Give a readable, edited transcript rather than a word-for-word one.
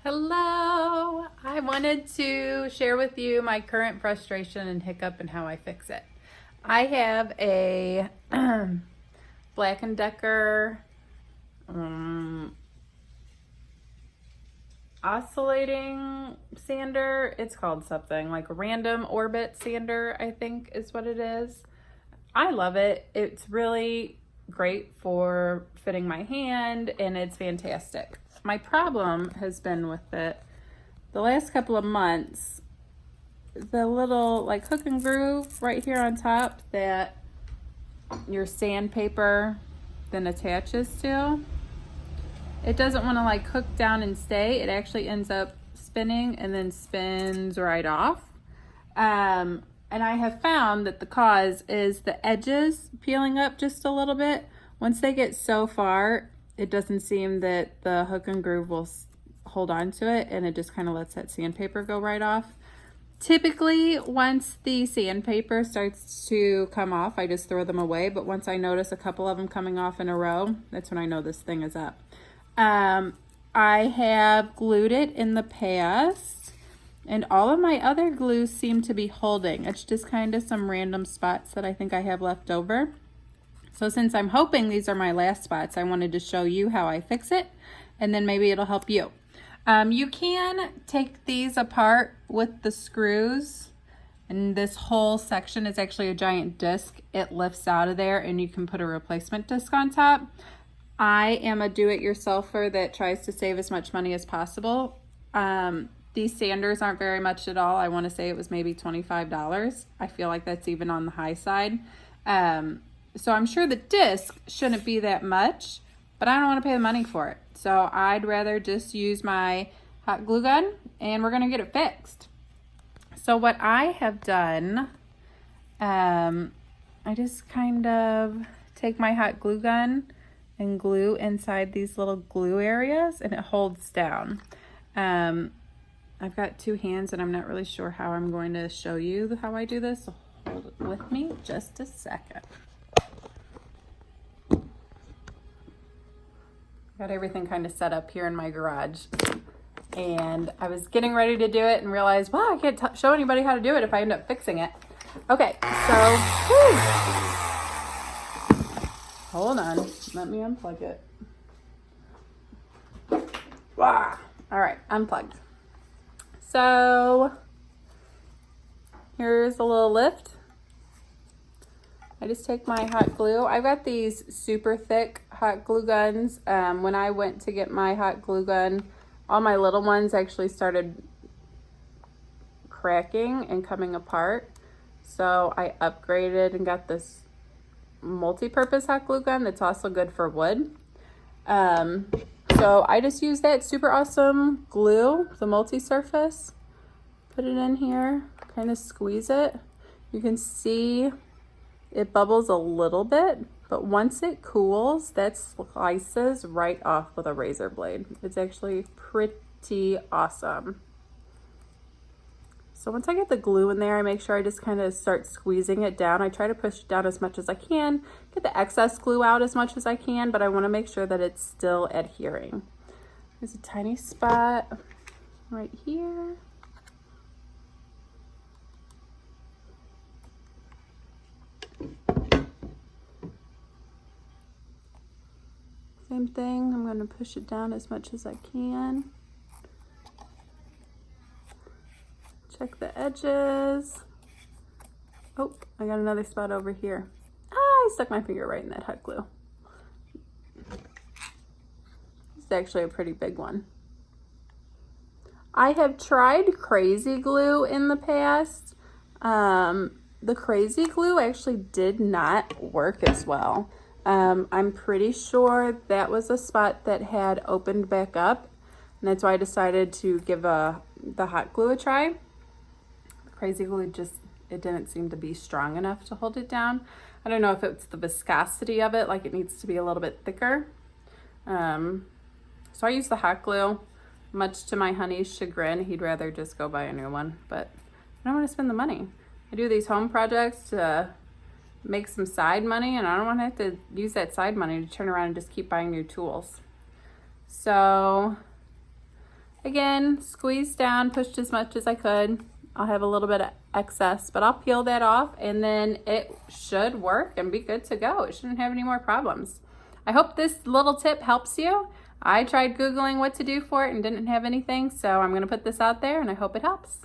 Hello! I wanted to share with you my current frustration and hiccup and how I fix it. I have a Black & Decker oscillating sander. It's called something like a random orbit sander, I think is what it is. I love it. It's really great for fitting my hand and it's fantastic. My problem has been with it the last couple of months, the little like hook and groove right here on top that your sandpaper then attaches to, it doesn't want to like hook down and stay. It actually ends up spinning and then spins right off. And I have found that the cause is the edges peeling up just a little bit. Once they get so far, it doesn't seem that the hook and groove will hold on to it, and it just kind of lets that sandpaper go right off. Typically, once the sandpaper starts to come off, I just throw them away. But once I notice a couple of them coming off in a row, that's when I know this thing is up. I have glued it in the past, and all of my other glues seem to be holding. It's just kind of some random spots that I think I have left over. So since I'm hoping these are my last spots, I wanted to show you how I fix it, and then maybe it'll help you. You can take these apart with the screws, and this whole section is actually a giant disc. It lifts out of there, and you can put a replacement disc on top. I am a do-it-yourselfer that tries to save as much money as possible. These sanders aren't very much at all. I want to say it was maybe $25. I feel like that's even on the high side. So I'm sure the disc shouldn't be that much, but I don't want to pay the money for it. So I'd rather just use my hot glue gun and we're going to get it fixed. So what I have done, I just kind of take my hot glue gun and glue inside these little glue areas, and it holds down. I've got two hands and I'm not really sure how I'm going to show you how I do this. So hold it with me just a second. Got everything kind of set up here in my garage, and I was getting ready to do it and realized, wow, I can't show anybody how to do it if I end up fixing it. Okay, so hold on, let me unplug it. Wow. All right, unplugged. So here's a little lift. I just take my hot glue. I've got these super thick hot glue guns. When I went to get my hot glue gun, all my little ones actually started cracking and coming apart. So I upgraded and got this multi-purpose hot glue gun that's also good for wood. So I just use that super awesome glue, the multi-surface. Put it in here, kind of squeeze it. You can see it bubbles a little bit, but once it cools, that slices right off with a razor blade. It's actually pretty awesome. So once I get the glue in there, I make sure I just kind of start squeezing it down. I try to push it down as much as I can, get the excess glue out as much as I can, but I want to make sure that it's still adhering. There's a tiny spot right here. Same thing, I'm going to push it down as much as I can. Check the edges. Oh, I got another spot over here. I stuck my finger right in that hot glue. It's actually a pretty big one. I have tried crazy glue in the past. The crazy glue actually did not work as well. I'm pretty sure that was a spot that had opened back up, and that's why I decided to give the hot glue a try. Crazy glue it didn't seem to be strong enough to hold it down. I don't know if it's the viscosity of it, like it needs to be a little bit thicker. So I use the hot glue. Much to my honey's chagrin, he'd rather just go buy a new one, but I don't want to spend the money. I do these home projects to make some side money, and I don't want to have to use that side money to turn around and just keep buying new tools. So Again, squeezed down, pushed as much as I could. I'll have a little bit of excess, but I'll peel that off and then it should work and be good to go. It shouldn't have any more problems. I hope this little tip helps you. I tried Googling what to do for it and didn't have anything, so I'm gonna put this out there and I hope it helps.